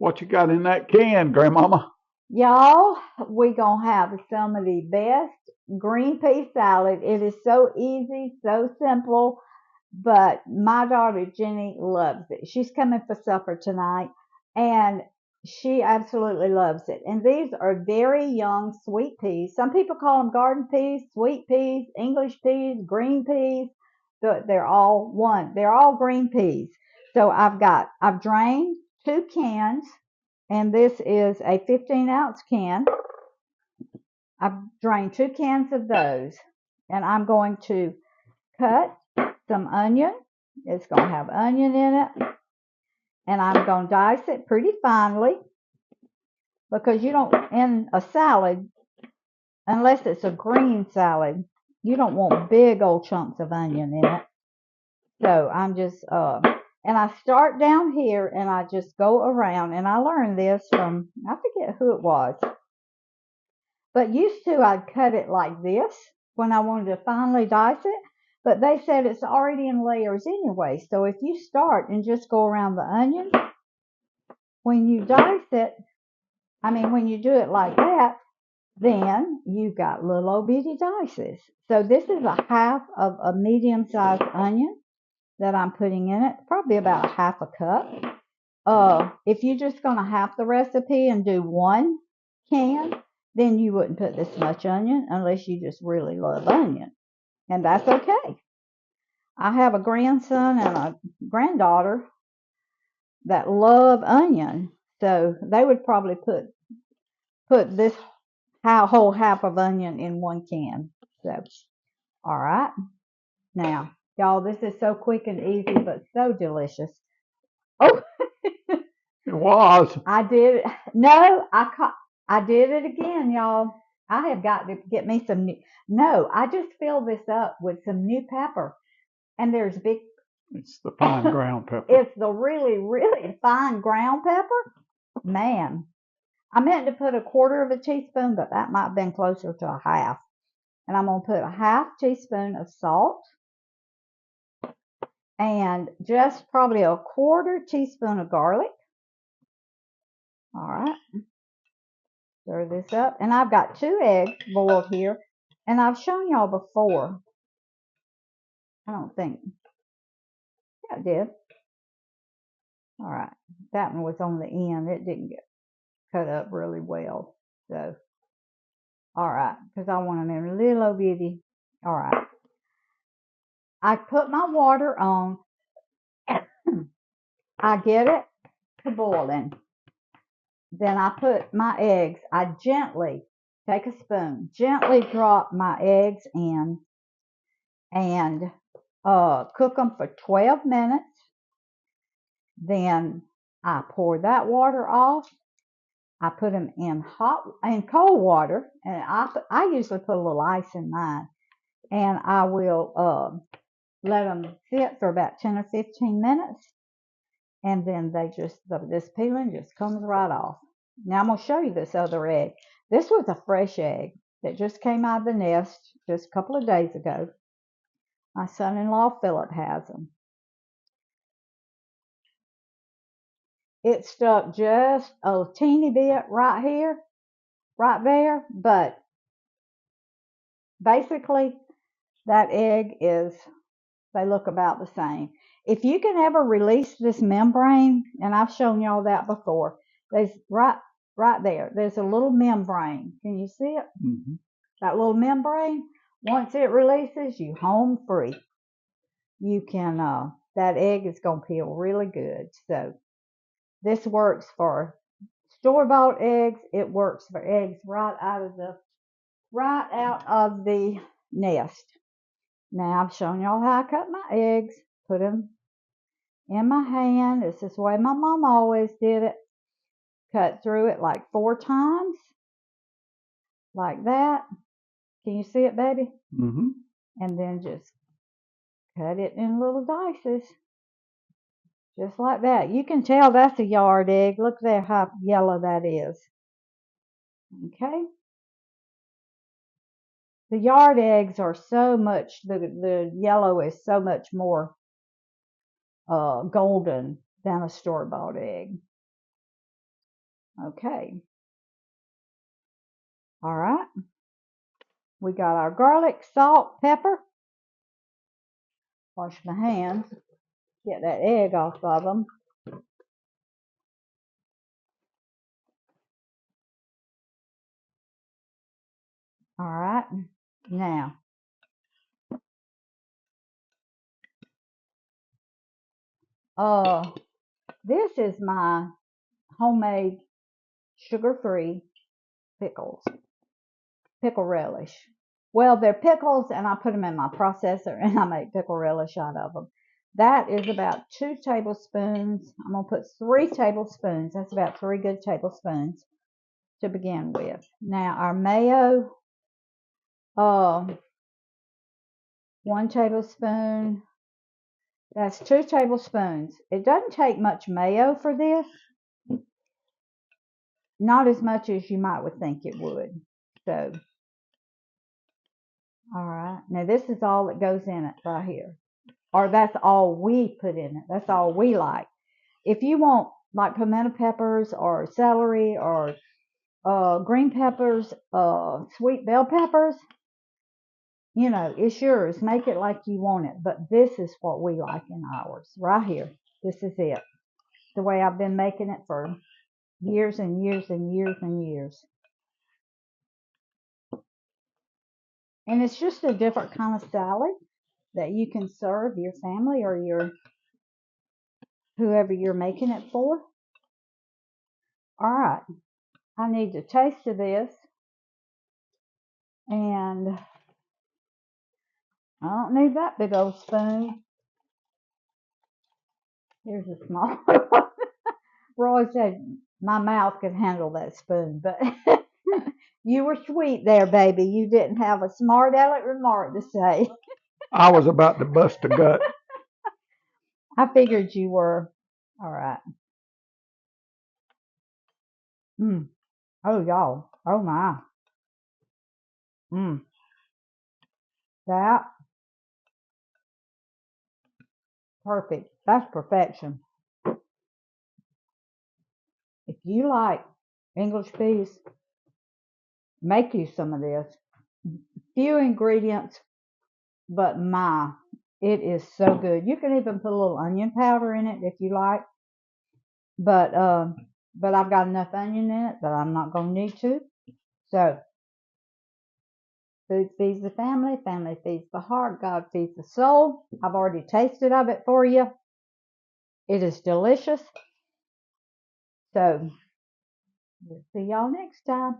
What you got in that can, Grandmama? Y'all, we gonna have some of the best green pea salad. It is so easy, so simple, but my daughter Jenny loves it. She's coming for supper tonight, and she absolutely loves it. And these are very young sweet peas. Some people call them garden peas, sweet peas, English peas, green peas. They're all one. They're all green peas. So I've drained 2 cans, and this is a 15-ounce can. I've drained 2 cans of those, and I'm going to cut some onion. It's going to have onion in it, and I'm going to dice it pretty finely, because you don't, in a salad, unless it's a green salad, you don't want big old chunks of onion in it. So I'm just, and I start down here and I just go around, and I learned this from, I forget who it was, but used to I'd cut it like this when I wanted to finely dice it. But they said it's already in layers anyway. So if you start and just go around the onion, when you dice it, when you do it like that, then you got little old bitty dices. So this is a half of a medium-sized onion that I'm putting in it, probably about a half a cup. If you're just going to half the recipe and do 1 can, then you wouldn't put this much onion unless you just really love onion. And that's okay. I have a grandson and a granddaughter that love onion, so they would probably put this whole half of onion in 1 can. So, all right. Now, y'all, this is so quick and easy, but so delicious. Oh, It was. I did it. No, I did it again, y'all. I have got to get me some new. No, I just filled this up with some new pepper, and there's big. It's the fine ground pepper. It's the really, really fine ground pepper. Man, I meant to put 1/4 of a teaspoon, but that might have been closer to a half. And I'm going to put a half teaspoon of salt and just probably a 1/4 teaspoon of garlic. All right. Stir this up. And I've got 2 eggs boiled here. And I've shown y'all before. I don't think. Yeah, I did. All right. That one was on the end. It didn't get cut up really well. So, all right. Because I want them in a little bitty. All right. I put my water on. I get it to boiling. Then I put my eggs. I gently take a spoon, gently drop my eggs in, and cook them for 12 minutes. Then I pour that water off. I put them in cold water, and I usually put a little ice in mine, and I will let them sit for about 10 or 15 minutes, and then this peeling just comes right off. Now I'm going to show you this other egg. This was a fresh egg that just came out of the nest just a couple of days ago. My son-in-law Philip has them. It stuck just a teeny bit right here, right there, but basically that egg they look about the same. If you can ever release this membrane, and I've shown y'all that before, there's right there, there's a little membrane. Can you see it? Mm-hmm. That little membrane, once it releases, you home free. You can, that egg is going to peel really good. So this works for store-bought eggs. It works for eggs right out of the nest. Now I've shown y'all how I cut my eggs, put them in my hand. This is the way my mom always did it. Cut through it like 4 times, like that. Can you see it, baby? Mm-hmm. And then just cut it in little dices, just like that. You can tell that's a yard egg. Look there how yellow that is. Okay. The yard eggs are so much, the yellow is so much more golden than a store-bought egg. Okay. All right. We got our garlic, salt, pepper. Wash my hands. Get that egg off of them. All right. Now, this is my homemade sugar-free pickles, pickle relish. Well, they're pickles, and I put them in my processor, and I make pickle relish out of them. That is about 2 tablespoons. I'm going to put 3 tablespoons. That's about 3 good tablespoons to begin with. Now, our mayo, 1 tablespoon. That's 2 tablespoons. It doesn't take much mayo for this. Not as much as you might would think it would. So, all right. Now, this is all that goes in it right here. Or that's all we put in it. That's all we like. If you want like pimento peppers or celery or green peppers, sweet bell peppers, you know, it's yours. Make it like you want it. But this is what we like in ours. Right here. This is it. The way I've been making it for years and years and years and years. And it's just a different kind of salad that you can serve your family or your whoever you're making it for. All right. I need a taste of this. And I don't need that big old spoon. Here's a small one. Roy said my mouth could handle that spoon, but you were sweet there, baby. You didn't have a smart aleck remark to say. I was about to bust a gut. I figured you were. All right. Oh, y'all. Oh, my. That. Perfect. That's perfection. If you like English peas, make you some of this. Few ingredients, but it is so good. You can even put a little onion powder in it if you like. But I've got enough onion in it that I'm not going to need to. So, food feeds the family, family feeds the heart, God feeds the soul. I've already tasted of it for you. It is delicious. So, we'll see y'all next time.